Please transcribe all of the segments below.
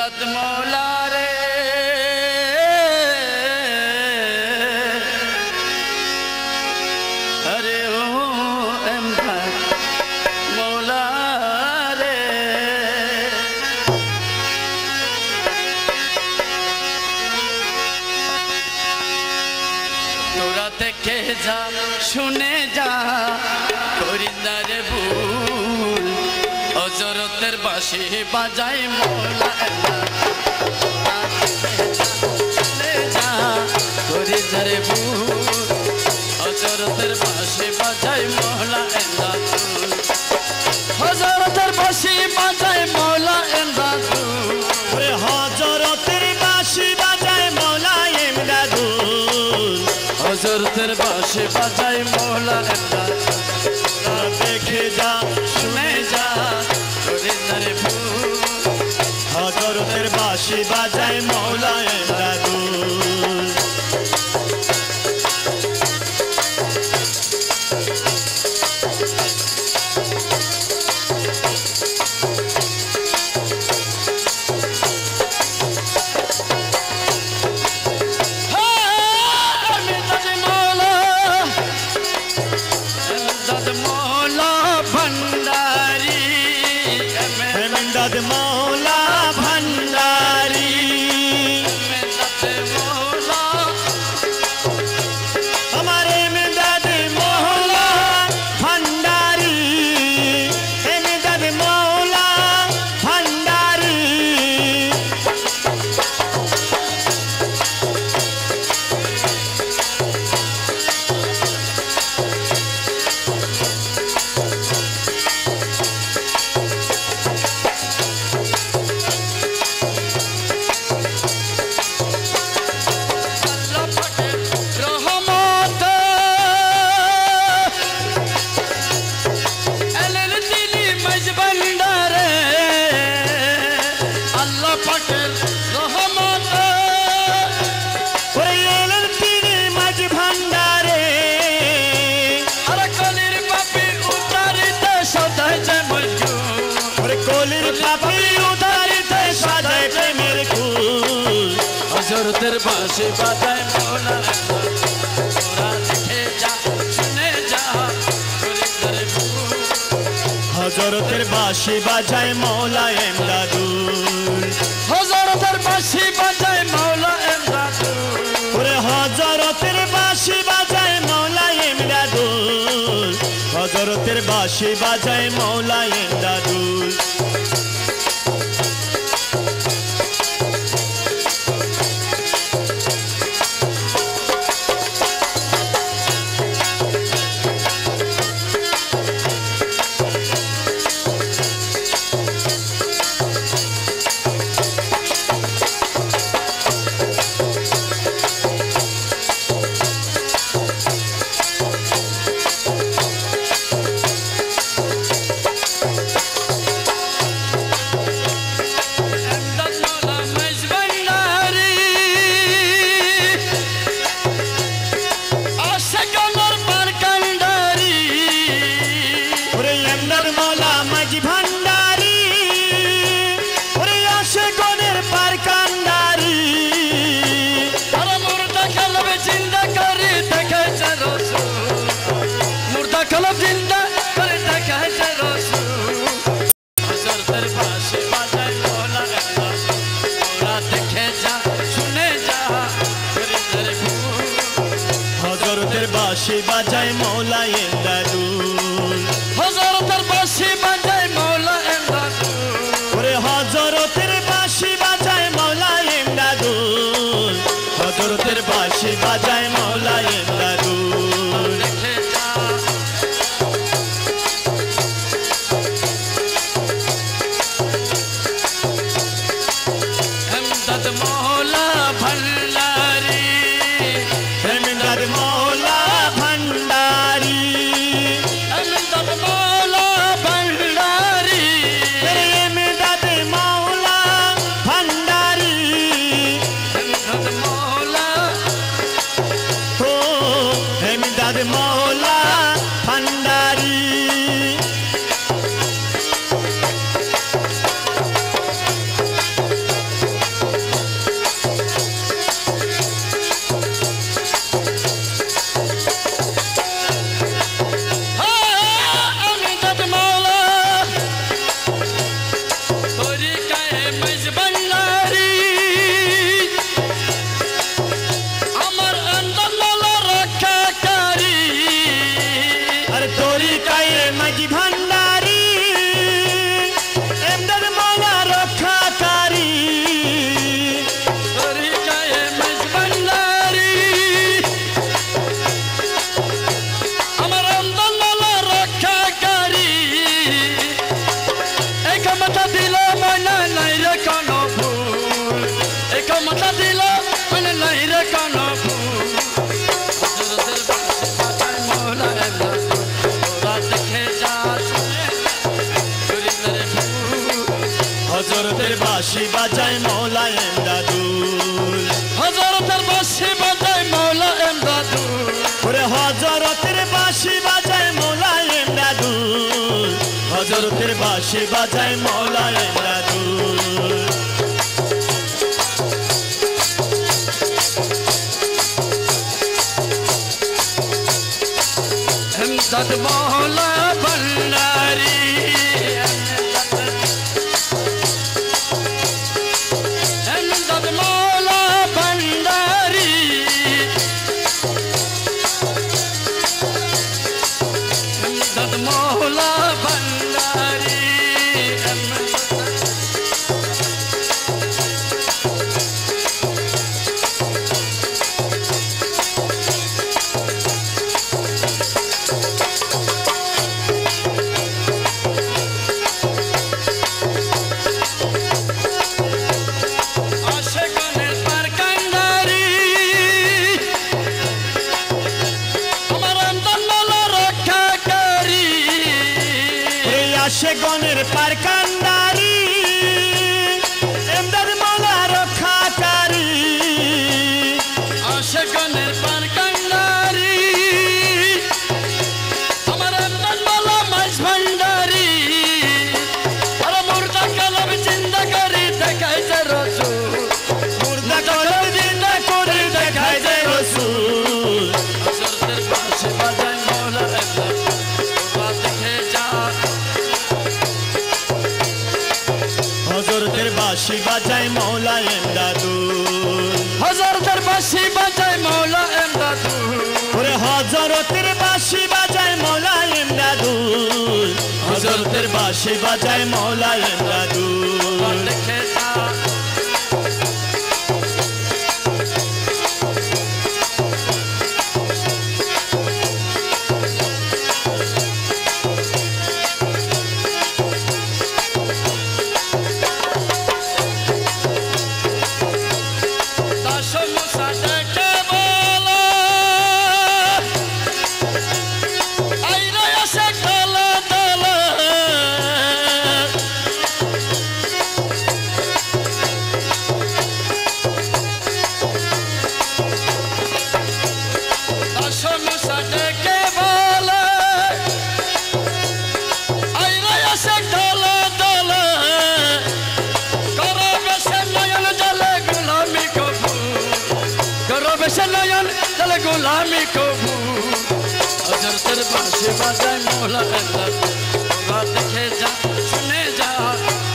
इमदाद मौला रे अरे ओ इमदाद मौला रे तोरा देखे जा शुने जा करिंदारे भूल अजरतेर बाँशी बाजाय मौला शुने जा करिंदारे भूल अजरतेर बाँशी बाजाय मौला हजरतेर बाँशी बाजाय मौला हजरतेर बाँशी बाजाय मौला हजरतेर बाँशी बाजाय मौला देखे जा शुने जा करिंदारे भूल हजरतेर बाँशी बाजाय मौला इमदाद मौला भंडारी हमारे इमदाद मौला भंडारी इमदाद मौला भंडारी हजरतेर बाँशी बाजाय मौला तोरा देखे जा शुने जा करिंदारे भूल हजरतेर बाँशी बाजाय मौला इमदादुल हजरतेर बाँशी बाजाय मौला हजरतेर बाँशी बाजाय मौला इमदादुल हजरतेर बाँशी बाजाय मौला इमदादुल बाँशी बाजाय मौला इमदादुल हजरतेर बाँशी बाजाय मौला इमदादुल हजरतेर बाँशी बाजाय मौला इमदादुल हजरतेर बाँशी बाजाय मौला इमदादुल देखे जा इमदाद मौला भंडारी इमदाद मौला भंडारी इमदाद मौला भंडारी इमदाद मौला বাঁশি বাজায় মৌলা এমদাদুল হযরতের বাঁশি বাজায় মৌলা এমদাদুল ওরে হযরতের বাঁশি বাজায় মৌলা এমদাদুল হযরতের বাঁশি বাজায় মৌলা এমদাদুল এমদাদ মৌলা ভান্ডারী এমদাদ মৌলা ভান্ডারী এমদাদ মৌলা ভান্ডারী আশেকনের পার কান্ডারী আমার এমদাদ মৌলা রক্ষাকারী এই আশেকনের পার কান্ডারী এমদাদ মৌলা রক্ষাকারী আশেকনের পার কান্ডারী আমার এমদাদ মৌলা মাঝ ভান্ডারী আর মুর্দা কলব জিন্দা করে দেখাইছে রাসূল মুর্দা কলব জিন্দা করে দেখায় যে রাসূল হযরতের বাঁশি বাজায় মৌলা এমদাদ তোরা দেখে যা হযরতের বাঁশি বাজায় মৌলা এমদাদুল হযরতের বাঁশি বাজায় মৌলা এমদাদুল ওরে হযরতের বাঁশি বাজায় মৌলা এমদাদুল হযরতের বাঁশি বাজায় মৌলা এমদাদুল দেখে যা দাস মুসা ডেকে বলো আইরে আসে দলে দলে দাস মুসা ডেকে বলে আইরে আসে দলে দলে করো বেশে নয়ন জলে গোলামি কবুল করো বেশে নয়ন জলে গোলামি কবুল হযরতের বাঁশি বাজায় মৌলা এমদাদ তোরা দেখে যা শুনে যা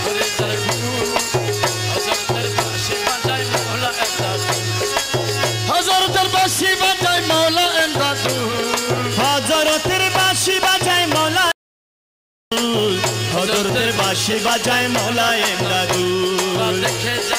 করে যার ভুল হযরতের বাঁশি বাজায় মৌলা এমদাদ হযরতের বাঁশি বাজায় মৌলা এমদাদ হযরতের বাঁশি বাজায় মৌলা হযরতের বাঁশি বাজায় মৌলা তোরা এমদাদুল দেখে যা